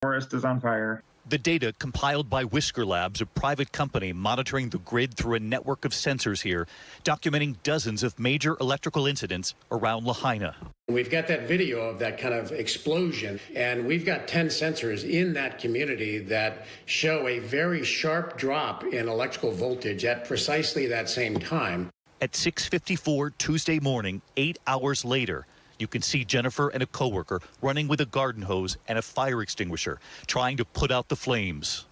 Forest is on fire. The data compiled by Whisker Labs, a private company monitoring the grid through a network of sensors here, documenting dozens of major electrical incidents around Lahaina. We've got that video of that kind of explosion, and we've got 10 sensors in that community that show a very sharp drop in electrical voltage at precisely that same time. At 6:54 Tuesday morning, 8 hours later, you can see Jennifer and a coworker running with a garden hose and a fire extinguisher, trying to put out the flames.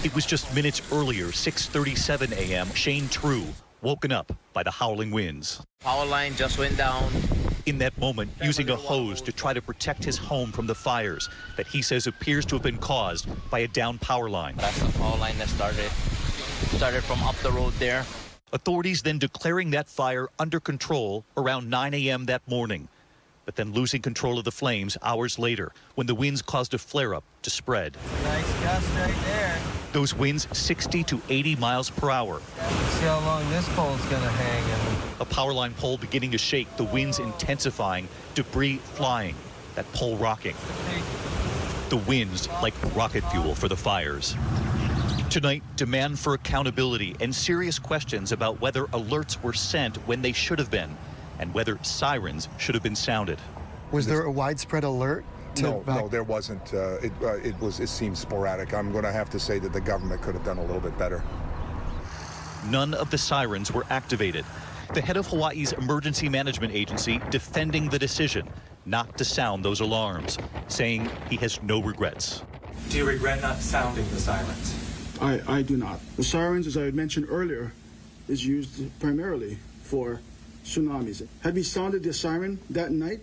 It was just minutes earlier, 6:37 a.m., Shane True, woken up by the howling winds. Power line just went down. In that moment, using a hose to try to protect his home from the fires that he says appears to have been caused by a down power line. That's the power line that started from up the road there. Authorities then declaring that fire under control around 9 a.m. that morning, but then losing control of the flames hours later when the winds caused a flare-up to spread. Nice gust right there. Those winds 60 to 80 miles per hour. Let's see how long this pole's gonna hang. A power line pole beginning to shake, the winds intensifying, debris flying, that pole rocking. The winds like rocket fuel for the fires. Tonight, demand for accountability and serious questions about whether alerts were sent when they should have been and whether sirens should have been sounded. Was there a widespread alert? No, there wasn't. It seems sporadic. I'm going to have to say that the government could have done a little bit better. None of the sirens were activated. The head of Hawaii's emergency management agency defending the decision not to sound those alarms, saying he has no regrets. Do you regret not sounding the sirens? I do not. The sirens, as I had mentioned earlier, is used primarily for tsunamis. Had we sounded the siren that night,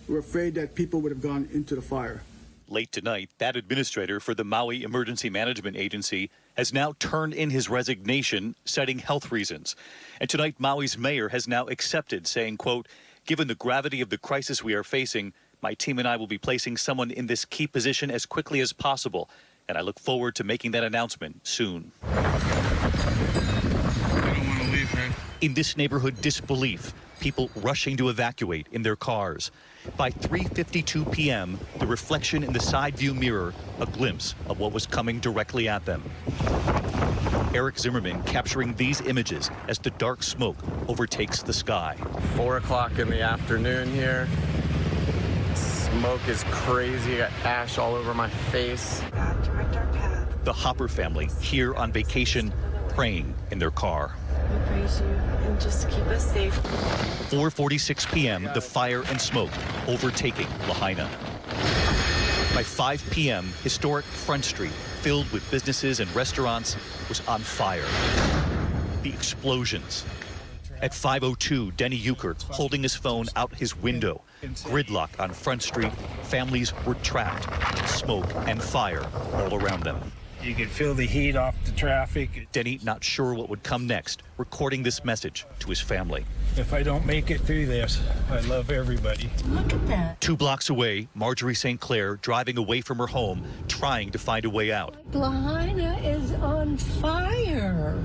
we're afraid that people would have gone into the fire. Late tonight, that administrator for the Maui Emergency Management Agency has now turned in his resignation, citing health reasons. And tonight, Maui's mayor has now accepted, saying, quote, "Given the gravity of the crisis we are facing, my team and I will be placing someone in this key position as quickly as possible. And I look forward to making that announcement soon." I don't want to leave, man. In this neighborhood, disbelief, people rushing to evacuate in their cars. By 3:52 p.m., the reflection in the side view mirror, a glimpse of what was coming directly at them. Eric Zimmerman capturing these images as the dark smoke overtakes the sky. 4 o'clock in the afternoon here. Smoke is crazy. I got ash all over my face. Direct our path. The Hopper family here on vacation, praying in their car. We praise you and just keep us safe. 4:46 p.m., the fire and smoke overtaking Lahaina. By 5 p.m., historic Front Street, filled with businesses and restaurants, was on fire. The explosions. At 5:02, Denny Ukert holding his phone out his window. Gridlock on Front Street, families were trapped. Smoke and fire all around them. You could feel the heat off the traffic. Denny not sure what would come next, recording this message to his family. If I don't make it through this, I love everybody. Look at that. 2 blocks away, Marjorie St. Clair driving away from her home, trying to find a way out. Lahaina is on fire.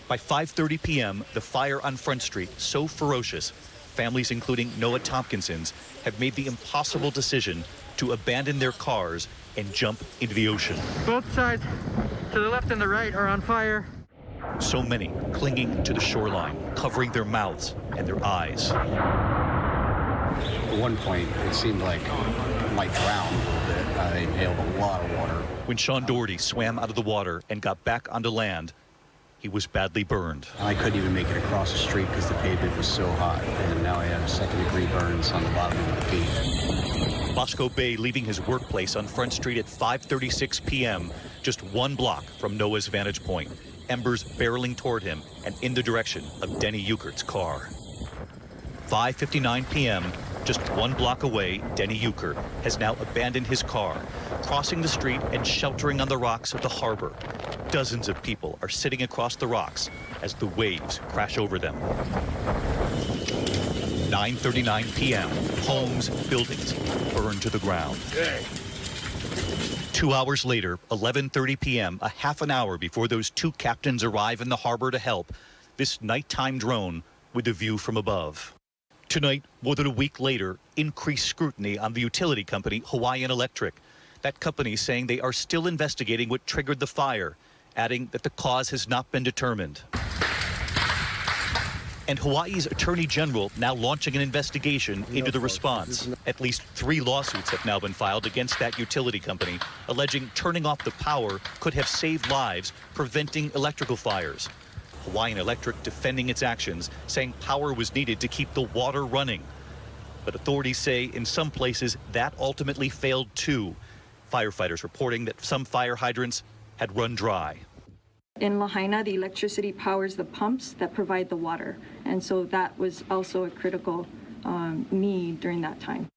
By 5:30 p.m., the fire on Front Street so ferocious, families including Noah Tompkinson's have made the impossible decision to abandon their cars and jump into the ocean. Both sides, to the left and the right, are on fire. So many clinging to the shoreline, covering their mouths and their eyes. At one point, it seemed like I might drown a little bit. I inhaled a lot of water. When Sean Doherty swam out of the water and got back onto land, he was badly burned. I couldn't even make it across the street because the pavement was so hot, and now I have second-degree burns on the bottom of my feet. Bosco Bay leaving his workplace on Front Street at 5:36 p.m., just 1 block from Noah's vantage point. Embers barreling toward him and in the direction of Denny Ukert's car. 5:59 p.m., just 1 block away, Denny Ukert has now abandoned his car, crossing the street and sheltering on the rocks of the harbor. Dozens of people are sitting across the rocks as the waves crash over them. 9:39 p.m., homes, buildings burned to the ground. 2 hours later, 11:30 p.m., a half an hour before those 2 captains arrive in the harbor to help, this nighttime drone with a view from above. Tonight, more than a week later, increased scrutiny on the utility company Hawaiian Electric. That company saying they are still investigating what triggered the fire, adding that the cause has not been determined. And Hawaii's Attorney General now launching an investigation into the response. At least 3 lawsuits have now been filed against that utility company, alleging turning off the power could have saved lives, preventing electrical fires. Hawaiian Electric defending its actions, saying power was needed to keep the water running. But authorities say in some places that ultimately failed too. Firefighters reporting that some fire hydrants had run dry. In Lahaina, the electricity powers the pumps that provide the water. And so that was also a critical need during that time.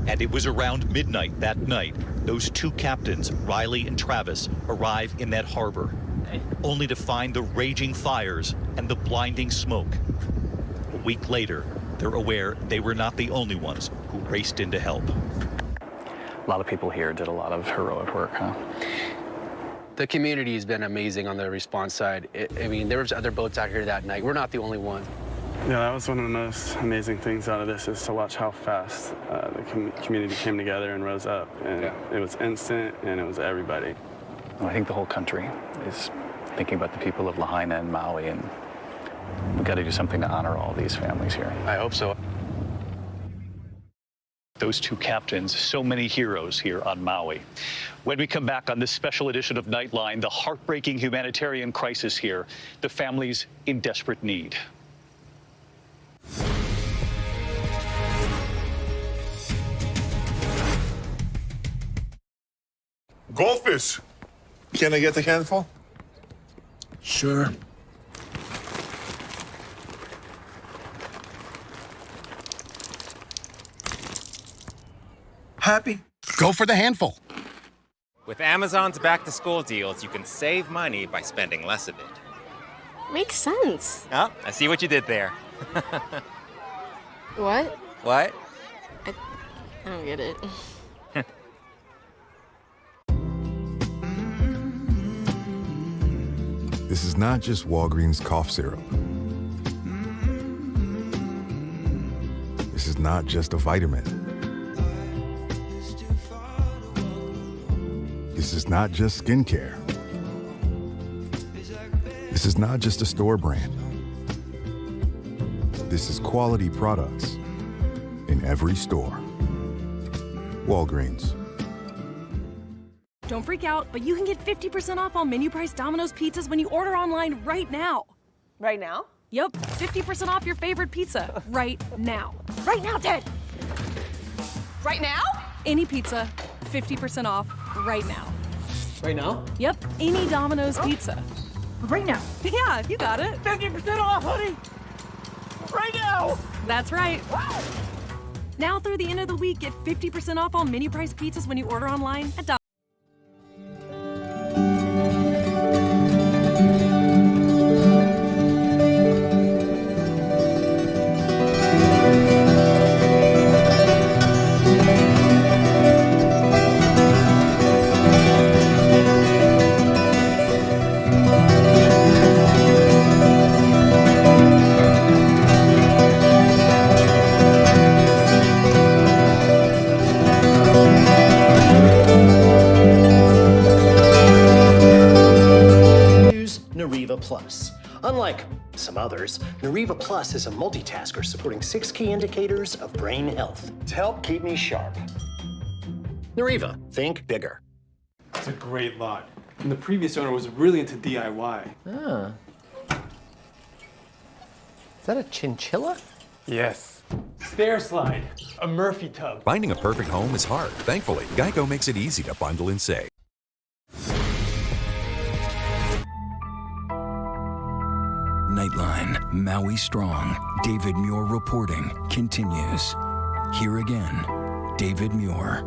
And it was around midnight that night, those 2 captains, Riley and Travis, arrive in that harbor, only to find the raging fires and the blinding smoke. A week later, they're aware they were not the only ones who raced in to help. A lot of people here did a lot of heroic work, huh? The community has been amazing on the response side. I mean, there was other boats out here that night. We're not the only one. Yeah, that was one of the most amazing things out of this, is to watch how fast the community came together and rose up. And it was instant, and it was everybody. Well, I think the whole country is thinking about the people of Lahaina and Maui, and we've got to do something to honor all these families here. I hope so. Those 2 captains, so many heroes here on Maui. When we come back on this special edition of Nightline, the heartbreaking humanitarian crisis here, the families in desperate need. Goldfish. Can I get a handful? Sure. Happy? Go for the handful. With Amazon's back-to-school deals, you can save money by spending less of it. Makes sense. Oh, I see what you did there. What? What? I don't get it. This is not just Walgreens cough syrup. This is not just a vitamin. This is not just skincare. This is not just a store brand. This is quality products in every store. Walgreens. Don't freak out, but you can get 50% off all menu price Domino's pizzas when you order online right now. Right now? Yep, 50% off your favorite pizza right now. Right now, Ted! Right now? Any pizza, 50% off right now. Right now? Yep, any Domino's pizza. Right now? Yeah, you got it. 50% off, honey! Right now! That's right. Wow. Now through the end of the week, get 50% off all menu price pizzas when you order online at Domino's. Plus. Unlike some others, Nariva Plus is a multitasker supporting 6 key indicators of brain health to help keep me sharp. Nariva, think bigger. It's a great lot. And the previous owner was really into DIY. Ah. Is that a chinchilla? Yes. Stair slide, a Murphy tub. Finding a perfect home is hard. Thankfully, Geico makes it easy to bundle and save. Nightline, Maui Strong, David Muir reporting continues. Here again, David Muir.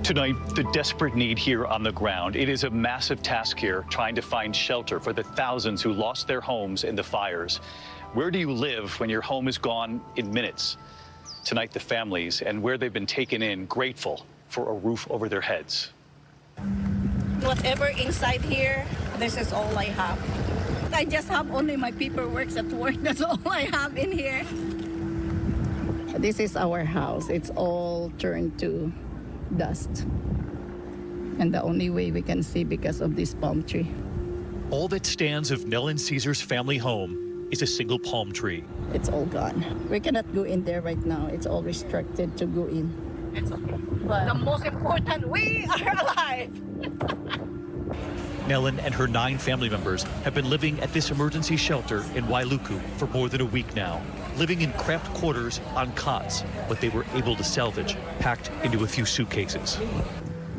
Tonight, the desperate need here on the ground. It is a massive task here, trying to find shelter for the thousands who lost their homes in the fires. Where do you live when your home is gone in minutes? Tonight, the families and where they've been taken in, grateful for a roof over their heads. Whatever inside here, this is all I have. I just have only my paperwork at work. That's all I have in here. This is our house. It's all turned to dust. And the only way we can see because of this palm tree. All that stands of Nell and Caesar's family home is a single palm tree. It's all gone. We cannot go in there right now. It's all restricted to go in. It's okay. But the most important, we are alive. Nellen and her 9 family members have been living at this emergency shelter in Wailuku for more than a week now, living in cramped quarters on cots, what they were able to salvage, packed into a few suitcases.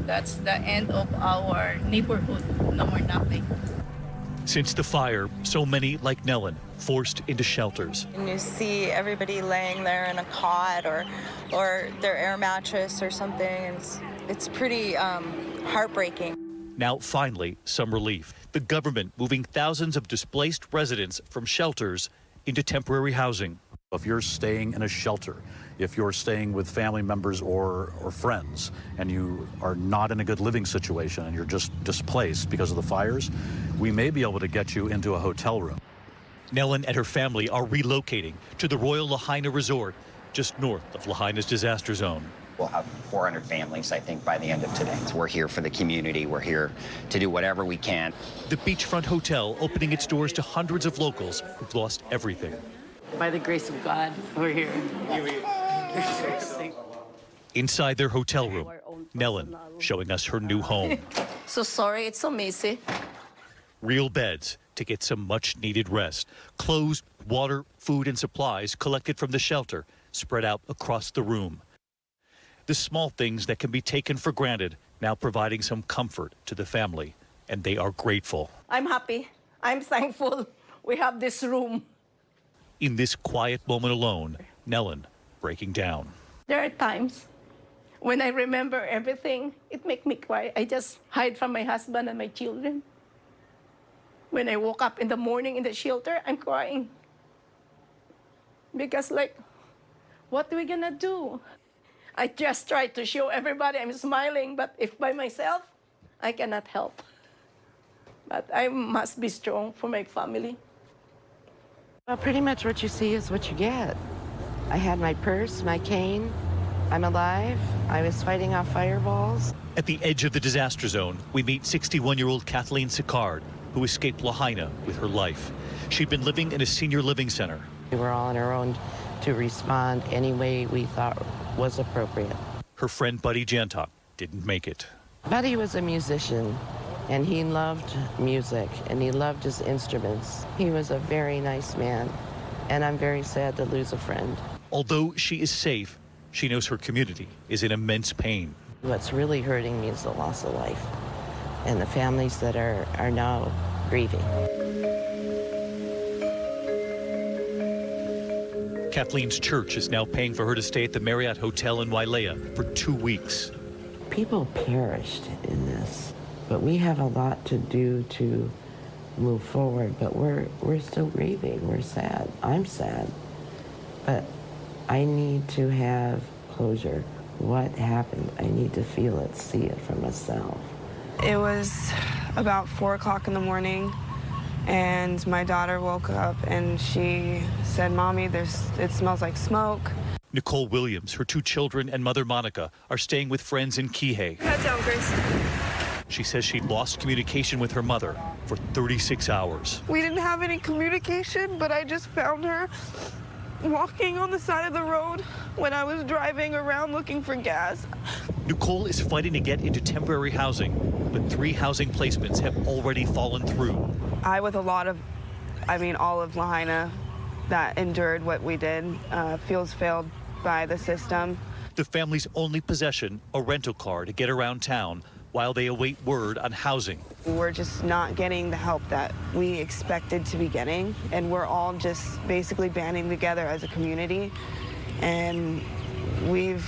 That's the end of our neighborhood. No more nothing. Since the fire, so many, like Nellen, forced into shelters. And you see everybody laying there in a cot or their air mattress or something. And it's pretty heartbreaking. Now, finally, some relief. The government moving thousands of displaced residents from shelters into temporary housing. If you're staying in a shelter, if you're staying with family members or friends, and you are not in a good living situation and you're just displaced because of the fires, we may be able to get you into a hotel room. Nellen and her family are relocating to the Royal Lahaina Resort, just north of Lahaina's disaster zone. We'll have 400 families, I think, by the end of today. We're here for the community. We're here to do whatever we can. The beachfront hotel opening its doors to hundreds of locals who've lost everything. By the grace of God, we're here. Inside their hotel room, Nellen showing us her new home. So sorry, it's so messy. Real beds to get some much-needed rest. Clothes, water, food, and supplies collected from the shelter, spread out across the room. The small things that can be taken for granted now providing some comfort to the family, and they are grateful. I'm happy. I'm thankful we have this room. In this quiet moment alone, Nellen breaking down. There are times when I remember everything, it makes me cry. I just hide from my husband and my children. When I woke up in the morning in the shelter, I'm crying. Because what are we gonna do? I just try to show everybody I'm smiling, but if by myself, I cannot help. But I must be strong for my family. Well, pretty much what you see is what you get. I had my purse, my cane. I'm alive. I was fighting off fireballs. At the edge of the disaster zone, we meet 61-year-old Kathleen Sicard, who escaped Lahaina with her life. She'd been living in a senior living center. We were all on our own to respond any way we thought was appropriate. Her friend Buddy Jantok didn't make it. Buddy was a musician, and he loved music, and he loved his instruments. He was a very nice man, and I'm very sad to lose a friend. Although she is safe, she knows her community is in immense pain. What's really hurting me is the loss of life, and the families that are now grieving. Kathleen's church is now paying for her to stay at the Marriott Hotel in Wailea for 2 weeks. People perished in this, but we have a lot to do to move forward, but we're still grieving. We're sad. I'm sad, but I need to have closure. What happened? I need to feel it, see it for myself. It was about 4 o'clock in the morning, and my daughter woke up and she said, "Mommy, it smells like smoke." Nicole Williams, her 2 children, and mother Monica are staying with friends in Kihei. Head down, Grace. She says she lost communication with her mother for 36 hours. We didn't have any communication, but I just found her walking on the side of the road when I was driving around looking for gas. Nicole is fighting to get into temporary housing, but 3 housing placements have already fallen through. With all of Lahaina that endured what we did, feels failed by the system. The family's only possession, a rental car to get around town while they await word on housing. We're just not getting the help that we expected to be getting, and we're all just basically banding together as a community, and we've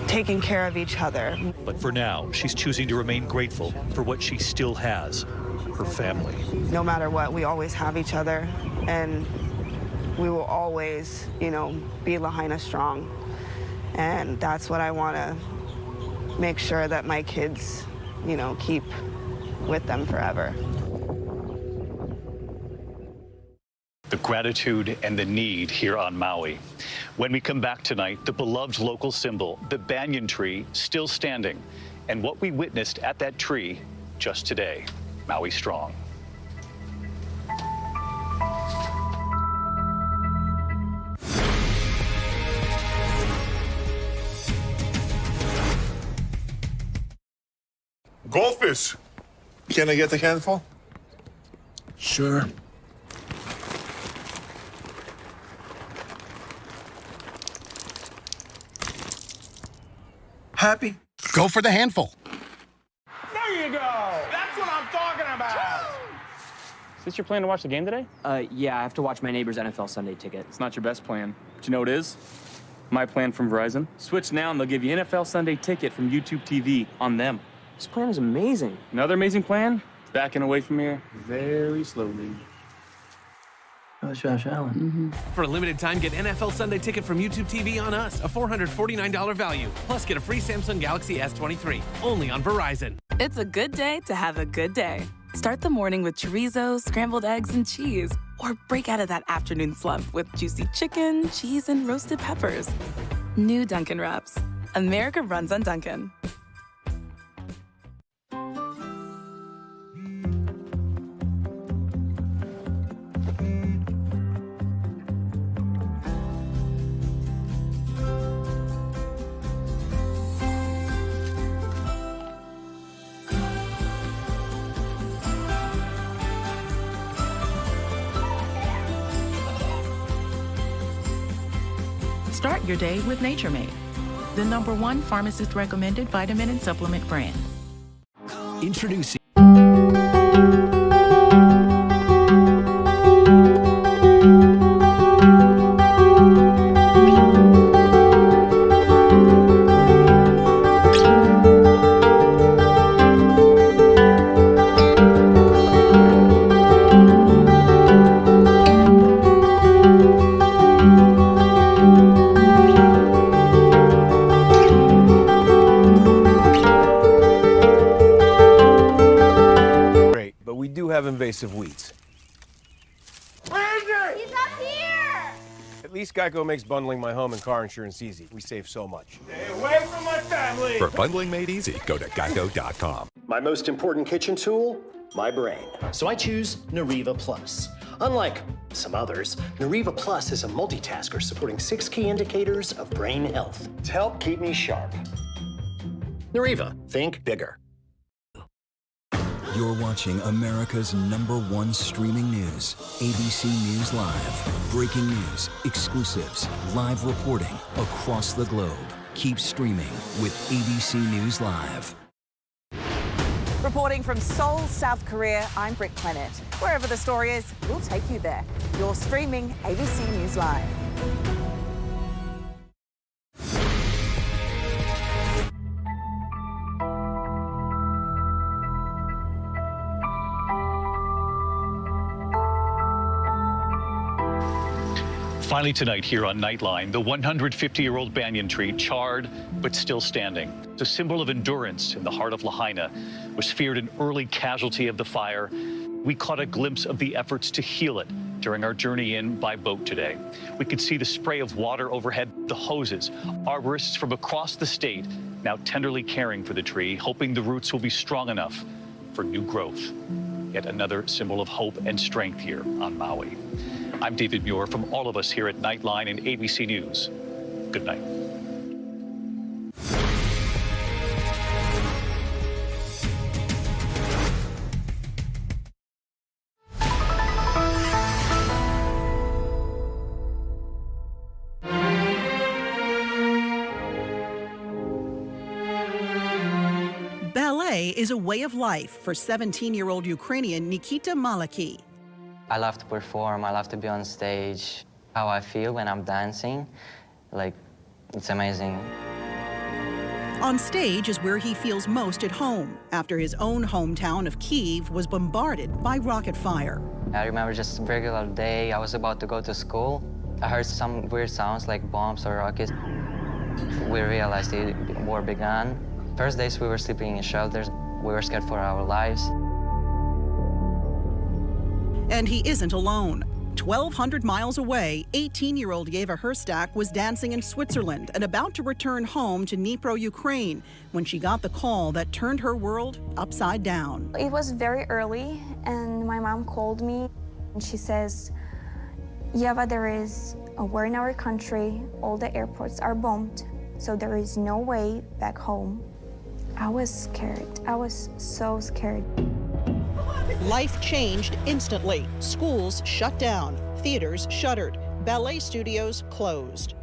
taken care of each other. But for now, she's choosing to remain grateful for what she still has, her family. No matter what, we always have each other, and we will always, be Lahaina strong. And that's what I want to make sure that my kids, keep with them forever. The gratitude and the need here on Maui. When we come back tonight, the beloved local symbol, the banyan tree, still standing, and what we witnessed at that tree just today. Maui strong. Goldfish. Can I get a handful? Sure. Happy? Go for the handful. There you go. That's what I'm talking about. Is this your plan to watch the game today? Yeah, I have to watch my neighbor's NFL Sunday ticket. It's not your best plan. But you know what it is? My plan from Verizon. Switch now and they'll give you NFL Sunday ticket from YouTube TV on them. This plan is amazing. Another amazing plan? Backing away from here very slowly. Oh, it's Josh Allen. For a limited time, get NFL Sunday ticket from YouTube TV on us, a $449 value. Plus, get a free Samsung Galaxy S23, only on Verizon. It's a good day to have a good day. Start the morning with chorizo, scrambled eggs, and cheese. Or break out of that afternoon slump with juicy chicken, cheese, and roasted peppers. New Dunkin' Wraps. America runs on Dunkin'. Start your day with Nature Made, the #1 pharmacist-recommended vitamin and supplement brand. Introducing invasive weeds. Ranger! He's up here! At least Geico makes bundling my home and car insurance easy. We save so much. Stay away from my family! For bundling made easy, go to geico.com. My most important kitchen tool? My brain. So I choose Nariva Plus. Unlike some others, Nariva Plus is a multitasker supporting 6 key indicators of brain health to help keep me sharp. Nariva, think bigger. You're watching America's #1 streaming news, ABC News Live. Breaking news, exclusives, live reporting across the globe. Keep streaming with ABC News Live. Reporting from Seoul, South Korea, I'm Britt Clennett. Wherever the story is, we'll take you there. You're streaming ABC News Live. Finally tonight here on Nightline, the 150-year-old banyan tree, charred but still standing. It's a symbol of endurance in the heart of Lahaina, was feared an early casualty of the fire. We caught a glimpse of the efforts to heal it during our journey in by boat today. We could see the spray of water overhead, the hoses, arborists from across the state now tenderly caring for the tree, hoping the roots will be strong enough for new growth. Yet another symbol of hope and strength here on Maui. I'm David Muir from all of us here at Nightline and ABC News. Good night. Ballet is a way of life for 17-year-old Ukrainian Nikita Malaki. I love to perform, I love to be on stage. How I feel when I'm dancing, like, it's amazing. On stage is where he feels most at home after his own hometown of Kyiv was bombarded by rocket fire. I remember just a regular day, I was about to go to school. I heard some weird sounds like bombs or rockets. We realized the war began. First days we were sleeping in shelters. We were scared for our lives. And he isn't alone. 1,200 miles away, 18-year-old Yeva Herstak was dancing in Switzerland and about to return home to Dnipro, Ukraine, when she got the call that turned her world upside down. It was very early, and my mom called me, and she says, Yeva, there is a war in our country. All the airports are bombed, so there is no way back home. I was scared. I was so scared. Life changed instantly. Schools shut down, theaters shuttered, ballet studios closed.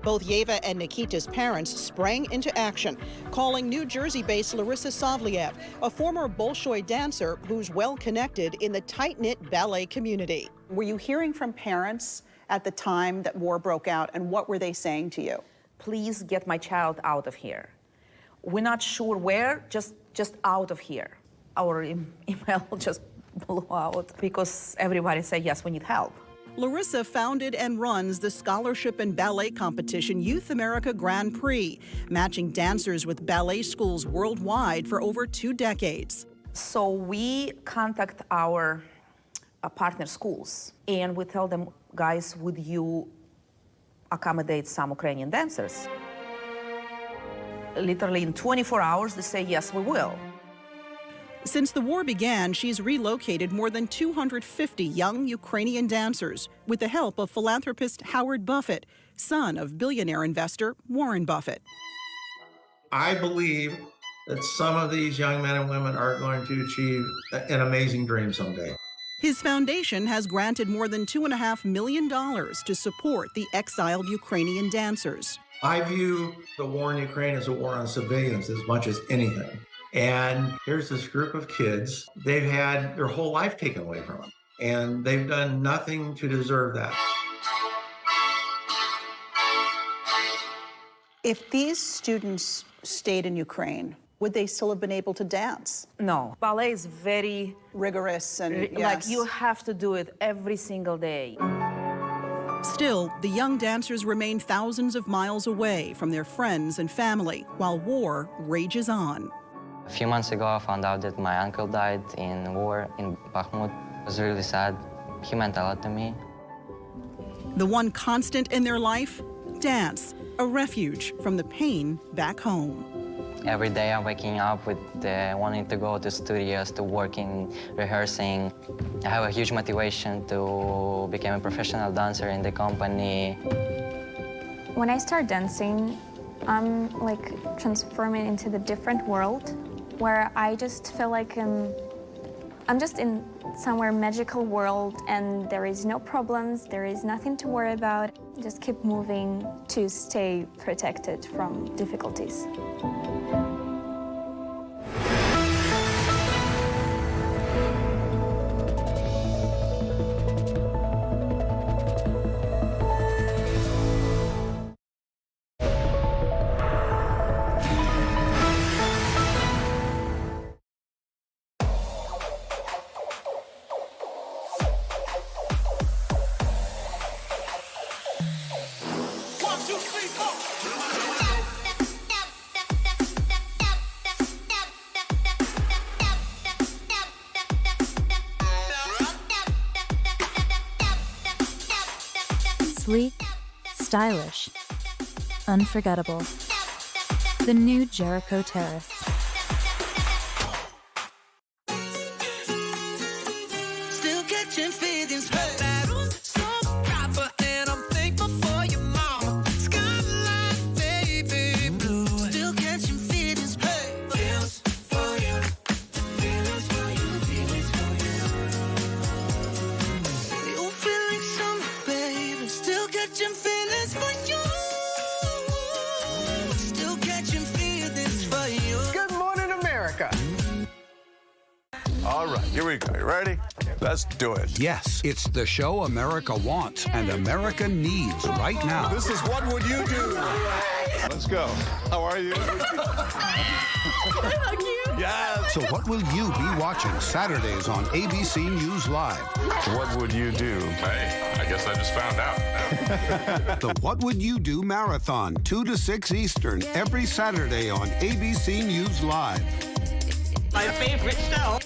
Both Yeva and Nikita's parents sprang into action, calling New Jersey-based Larissa Savliev, a former Bolshoi dancer who's well-connected in the tight-knit ballet community. Were you hearing from parents at the time that war broke out, and what were they saying to you? Please get my child out of here. We're not sure where, just out of here. Our email just blew out because everybody said, yes, we need help. Larissa founded and runs the scholarship and ballet competition Youth America Grand Prix, matching dancers with ballet schools worldwide for over 2 decades. So we contact our partner schools, and we tell them, guys, would you accommodate some Ukrainian dancers? Literally in 24 hours, they say, yes, we will. Since the war began, she's relocated more than 250 young Ukrainian dancers with the help of philanthropist Howard Buffett, son of billionaire investor Warren Buffett. I believe that some of these young men and women are going to achieve an amazing dream someday. His foundation has granted more than $2.5 million to support the exiled Ukrainian dancers. I view the war in Ukraine as a war on civilians as much as anything. And here's this group of kids, they've had their whole life taken away from them, and they've done nothing to deserve that. If these students stayed in Ukraine, would they still have been able to dance? No. Ballet is very rigorous and like you have to do it every single day. Still, the young dancers remain thousands of miles away from their friends and family while war rages on. A few months ago, I found out that my uncle died in war in Bakhmut. It was really sad. He meant a lot to me. The one constant in their life? Dance, a refuge from the pain back home. Every day I'm waking up with wanting to go to studios, to working, rehearsing. I have a huge motivation to become a professional dancer in the company. When I start dancing, I'm like transforming into the different world where I just feel like I'm just in somewhere magical world, and there is no problems, there is nothing to worry about. Just keep moving to stay protected from difficulties. Sleek, stylish, unforgettable. The new Jericho Terrace. Still catching feelings, so proper, and I'm thankful for your mama. Skyline, baby blue. Still catching feelings, feelings for you, feelings for you, feelings for you. You feel like summer, baby. Still catching feelings for you. Still catching feelings for you. Good morning, America. All right, here we go. You ready? Let's do it. Yes, it's the show America wants and America needs right now. This is What Would You Do? Let's go. How are you? Yes. So what will you be watching Saturdays on ABC News Live? What would you do? Hey, I guess I just found out. The What Would You Do Marathon, 2 to 6 Eastern, every Saturday on ABC News Live. My favorite show.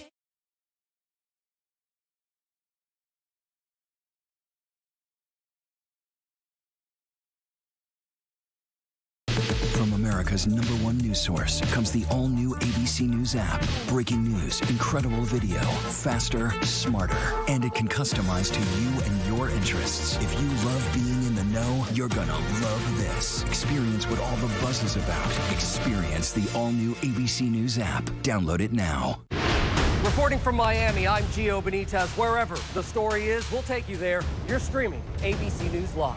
America's #1 news source comes the all-new ABC News app. Breaking news, incredible video, faster, smarter. And it can customize to you and your interests. If you love being in the know, you're gonna love this. Experience what all the buzz is about. Experience the all-new ABC News app. Download it now. Reporting from Miami, I'm Gio Benitez. Wherever the story is, we'll take you there. You're streaming ABC News Live.